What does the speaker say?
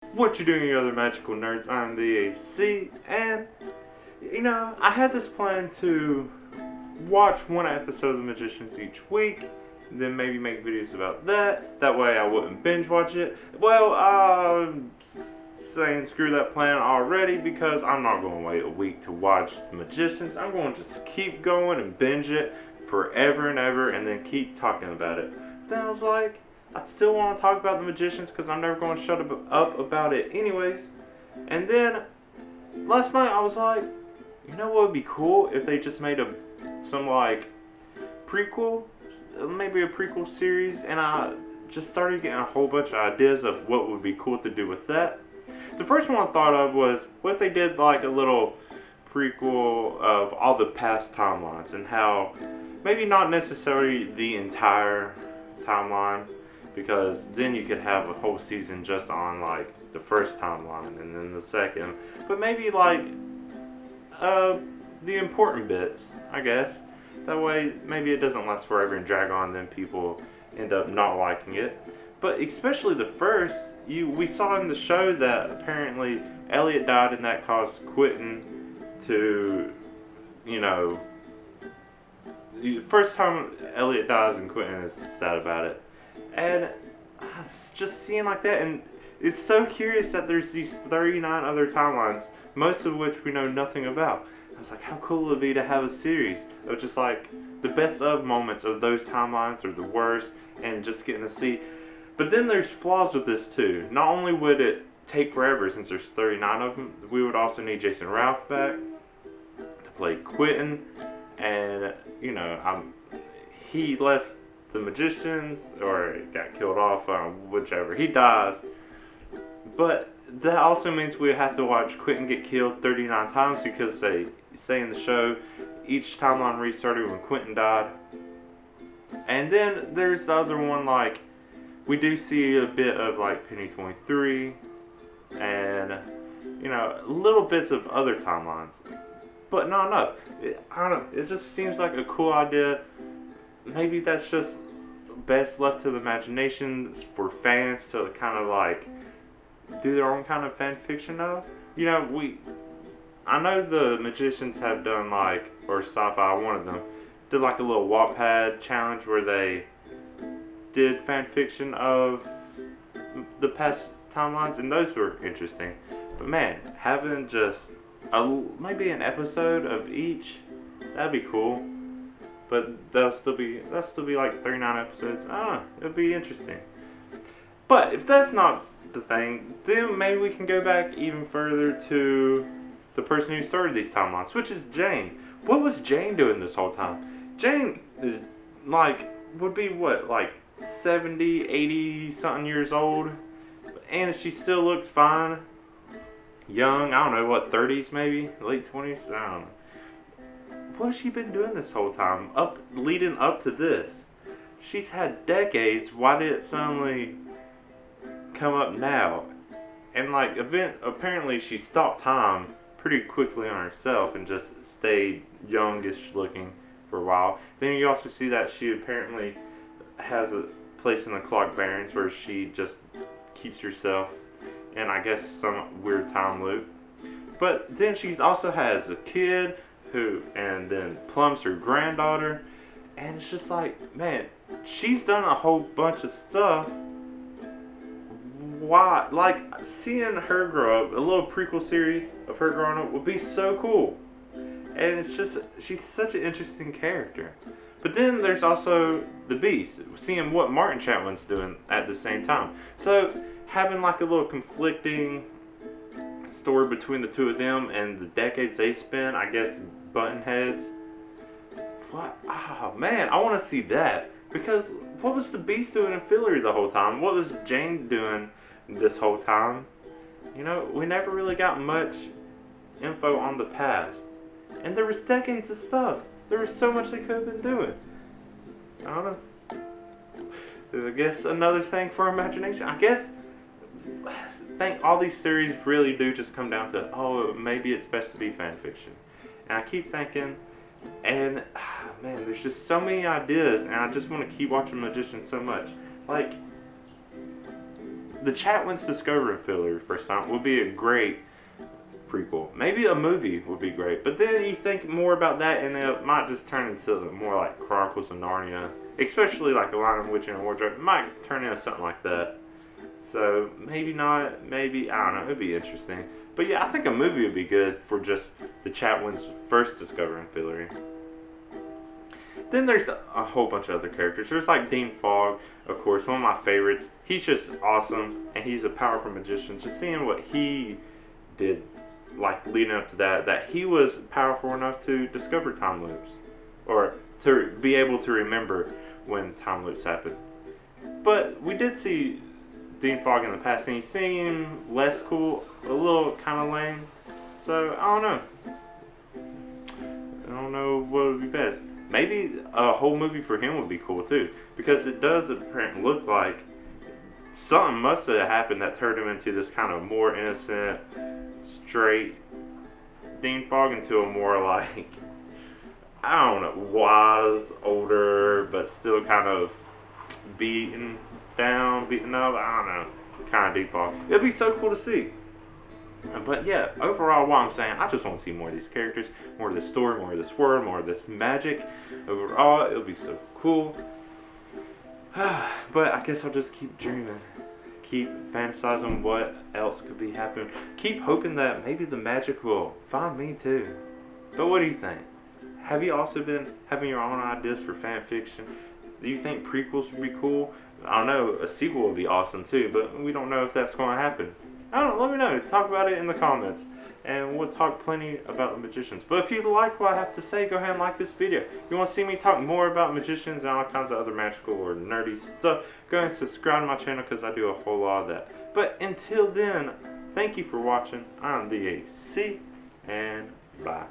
What you doing, you other magical nerds? I'm the AC, and I had this plan to watch one episode of The Magicians each week, then maybe make videos about that. That way I wouldn't binge watch it. Well, I'm saying screw that plan already because I'm not going to wait a week to watch The Magicians. I'm going to just keep going and binge it forever and ever and then keep talking about it. Then I was like, I still want to talk about The Magicians because I'm never going to shut up about it anyways. And then last night I was like, you know what would be cool if they just made some like prequel, maybe a prequel series, and I just started getting a whole bunch of ideas of what would be cool to do with that. The first one I thought of was what if they did like a little prequel of all the past timelines and how maybe not necessarily the entire timeline, because then you could have a whole season just on like the first timeline and then the second, but maybe like the important bits, I guess. That way, maybe it doesn't last forever and drag on, then people end up not liking it. But especially the first, we saw in the show that apparently Elliot died, and that caused Quentin to, first time Elliot dies and Quentin is sad about it. And it's just seeing like that, and it's so curious that there's these 39 other timelines, most of which we know nothing about. I was like, how cool would it be to have a series of just like the best of moments of those timelines or the worst, and just getting to see. But then there's flaws with this too. Not only would it take forever since there's 39 of them, we would also need Jason Ralph back to play Quentin, and he left the Magicians or got killed off, whichever. He dies, but that also means we have to watch Quentin get killed 39 times because they say in the show each timeline restarted when Quentin died. And then there's the other one, like we do see a bit of like Penny 23 and little bits of other timelines, but not enough. I don't know, it just seems like a cool idea. Maybe that's just best left to the imagination for fans to kind of like do their own kind of fan fiction of. I know the Magicians have done like, or Sci-Fi, one of them, did like a little Wattpad challenge where they did fan fiction of the past timelines, and those were interesting. But man, having just maybe an episode of each, that'd be cool. But that'll still be like 39 episodes. I don't know, it'd be interesting. But if that's not the thing, then maybe we can go back even further to the person who started these timelines, which is Jane. What was Jane doing this whole time? Jane is would be what, like 70, 80 something years old, and she still looks fine. Young, I don't know, what, 30s maybe? Late 20s? I don't know. What has she been doing this whole time? Leading up to this. She's had decades. Why did it suddenly come up now? And apparently she stopped time pretty quickly on herself and just stayed youngish looking for a while. Then you also see that she apparently has a place in the clock bearings where she just keeps herself in, I guess, some weird time loop. But then she's also has a kid and then Plum's her granddaughter, and it's just like, man, she's done a whole bunch of stuff. Why? Like, seeing her grow up, a little prequel series of her growing up would be so cool. And it's just, she's such an interesting character. But then there's also the Beast, seeing what Martin Chatwin's doing at the same time. So having like a little conflicting story between the two of them and the decades they spent, I guess, button heads. What? Oh man, I want to see that. Because what was the Beast doing in Philly the whole time? What was Jane doing this whole time? We never really got much info on the past. And there was decades of stuff. There was so much they could have been doing. I don't know. I guess another thing for imagination. I guess think all these theories really do just come down to, oh, maybe it's best to be fan fiction. And I keep thinking, and man, there's just so many ideas, and I just want to keep watching Magician so much. Like, the Chatwin's discovering filler first time would be a great prequel. Maybe a movie would be great, but then you think more about that, and it might just turn into more like Chronicles of Narnia, especially like The Lion, the Witch, and the Wardrobe. It might turn into something like that. So maybe not. Maybe I don't know. It'd be interesting. But yeah, I think a movie would be good for just the Chatwin's first discovering Fillory. Then there's a whole bunch of other characters. There's like Dean Fogg, of course, one of my favorites. He's just awesome, and he's a powerful magician. Just seeing what he did, like leading up to that he was powerful enough to discover time loops, or to be able to remember when time loops happen. But we did see Dean Fogg in the past, and he seemed less cool, a little kind of lame. So I don't know. I don't know what would be best. Maybe a whole movie for him would be cool too, because it does apparently look like something must have happened that turned him into this kind of more innocent, straight Dean Fogg into a more like, I don't know, wise, older, but still kind of beaten down, beaten up. I don't know, kind of Dean Fogg. It'd be so cool to see. But yeah, overall, what I'm saying, I just want to see more of these characters, more of this story, more of this world, more of this magic. Overall, it'll be so cool. But I guess I'll just keep dreaming, keep fantasizing what else could be happening, keep hoping that maybe the magic will find me too. But what do you think? Have you also been having your own ideas for fan fiction? Do you think prequels would be cool? I don't know, a sequel would be awesome too, but we don't know if that's going to happen. I don't know, let me know. Talk about it in the comments. And we'll talk plenty about the magicians. But if you like what I have to say, go ahead and like this video. If you want to see me talk more about magicians and all kinds of other magical or nerdy stuff, go ahead and subscribe to my channel because I do a whole lot of that. But until then, thank you for watching. I'm the AC, and bye.